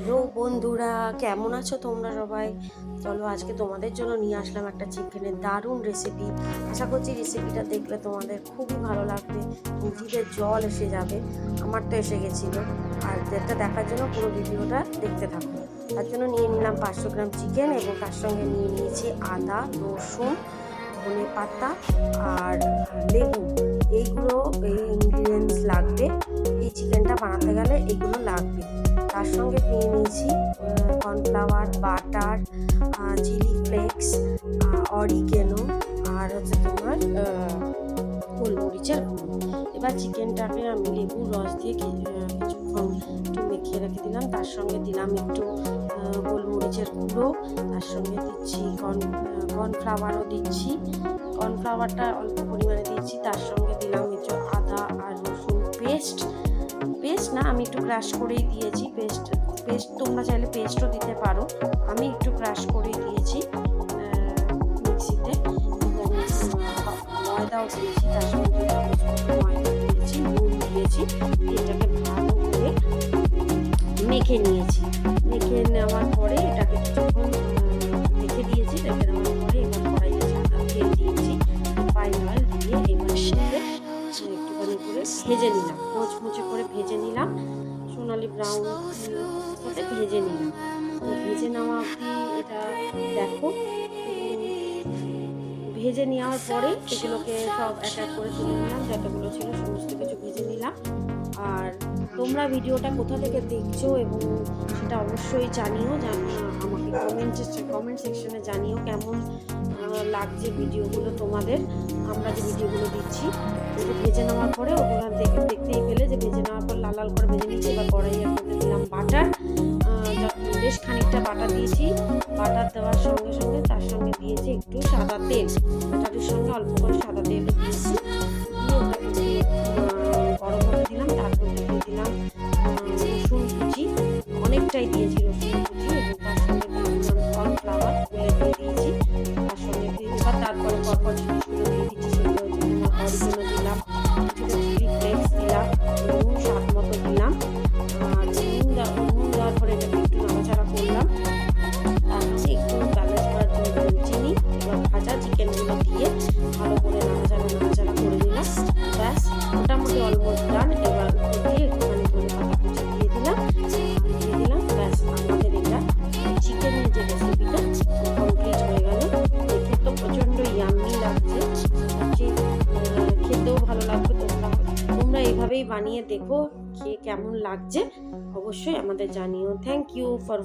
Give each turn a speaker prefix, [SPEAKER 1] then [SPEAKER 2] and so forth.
[SPEAKER 1] Hello বন্ধুরা, কেমন আছো তোমরা সবাই? চলো আজকে তোমাদের জন্য নিয়ে আসলাম একটা চিকেনের দারুণ রেসিপি। আশা করছি রেসিপিটা দেখলে তোমাদের খুবই ভালো লাগবে, জিভে জল এসে যাবে। আমার তো এসে গেছিলো। আর যেটা দেখার জন্য পুরো ভিডিওটা দেখতে থাকো। তার জন্য নিয়ে নিলাম 500 গ্রাম চিকেন এবং তার সঙ্গে নিয়ে নিয়েছি আদা, রসুন, ধনে পাতা আর লেবু। এইগুলো ইনগ্রিডিয়েন্টস লাগবে এই চিকেনটা বানাতে গেলে, এগুলো লাগবে। তার সঙ্গে নিয়ে নিয়েছি cornflour, butter, chilli flakes, oregano আর হচ্ছে তোমার গোলমরিচের গুঁড়ো। এবার চিকেনটাকে আমি লেবুর রস দিয়ে কিছুক্ষণ একটু মেখে রেখে দিলাম। তার সঙ্গে দিলাম একটু গোলমরিচের গুঁড়ো, তার সঙ্গে দিচ্ছি কর্নফ্লাওয়ারও দিচ্ছি। কর্নফ্লাওয়ারটা অল্প পরিমাণে দিচ্ছি। তার সঙ্গে দিলাম একটু আদা আর রসুন পেস্ট না, আমি একটু ক্রাশ করেই দিয়েছি। পেস্ট তোমরা চাইলে পেস্টও দিতে পারো, আমি একটু ক্রাশ করেই দিয়েছি মিক্সিতে। ময়দাও দিয়েছি, তার সঙ্গে ময়দা দিয়েছি, নুন দিয়েছি। এটাকে ভালো করে মেখে নিয়েছি। মেখে নেওয়ার পরে এটাকে কিছুক্ষণ রেখে দিয়েছি। রেখে দেওয়ার পরে এবার কড়াইয়ে সাদা তেল দিয়েছি, রিফাইন অয়েল দিয়ে এবার সেটা একটুখানি করে ভেজে নিলাম, মুচমুচে করে ভেজে নিলাম, সোনালি ব্রাউন সাথে ভেজে নিলাম। ভেজে নেওয়া অবধি এটা দেখো। ভেজে নেওয়ার পরে এগুলোকে সব এক এক করে তুলে নিলাম, যতগুলো ছিল সমস্ত কিছু ভেজে নিলাম। আর তোমরা ভিডিওটা কোথা থেকে দেখছো এবং সেটা অবশ্যই জানিও, আমাকে কমেন্ট সেকশনে জানিও কেমন লাগছে ভিডিওগুলো তোমাদের। আমরা যে ভিডিওগুলো দিচ্ছি ওগুলো ভেজে নেওয়ার পরে ওগুলো দেখতেই পেলে যে ভেজে নেওয়ার পর লাল লাল করে ভেজে নিচ্ছি। এবার কড়াইয়ের মধ্যে দিলাম বাটার, বেশ খানিকটা বাটার দিয়েছি। বাটার দেওয়ার সঙ্গে সঙ্গে তার সঙ্গে দিয়েছি একটু সাদা তেল, বাটারের সঙ্গে অল্প করে সাদা তেল দিয়েছি। দিয়ে গরম হতে দিলাম। তারপর দিয়ে দিলাম রসুন কুচি, অনেকটাই দিয়েছি রসুন কুচি, এবং তার সঙ্গে দিলাম কর্নফ্লাওয়ার গুলে দিয়ে দিয়েছি। তার সঙ্গে এবার তারপরে পরপর জিনিসগুলো দিয়ে দিচ্ছি। সেগুলো হচ্ছে তোমার অরিজিনাল দিলাম, কিছুটা চিলি ফ্লেক্স দিলাম, নুন স্বাদ মতো দিলাম। আর নুন দেওয়ার পরে এটাকে একটু নাড়াচাড়া করলাম। তারপরে একটু ব্যালেন্স করার জন্য চিনি। এবার ভাজা চিকেনগুলো দিয়ে ভালো করে নাড়াচাড়া করে নিলাম। ব্যাস, মোটামুটি অলমোস্ট ডান। এবার দিয়ে একটুখানি ধনে পাতা কুচি দিয়ে দিলাম। ব্যাস, আমাদের এটা চিকেনের যে রেসিপিটা কমপ্লিট হয়ে গেল। দেখে তো প্রচণ্ড ইয়াম্মি লাগছে, খেতেও ভালো লাগবে। তোমরা এইভাবেই বানিয়ে দেখো, খেয়ে কেমন লাগছে অবশ্যই আমাদের জানিও। Thank you for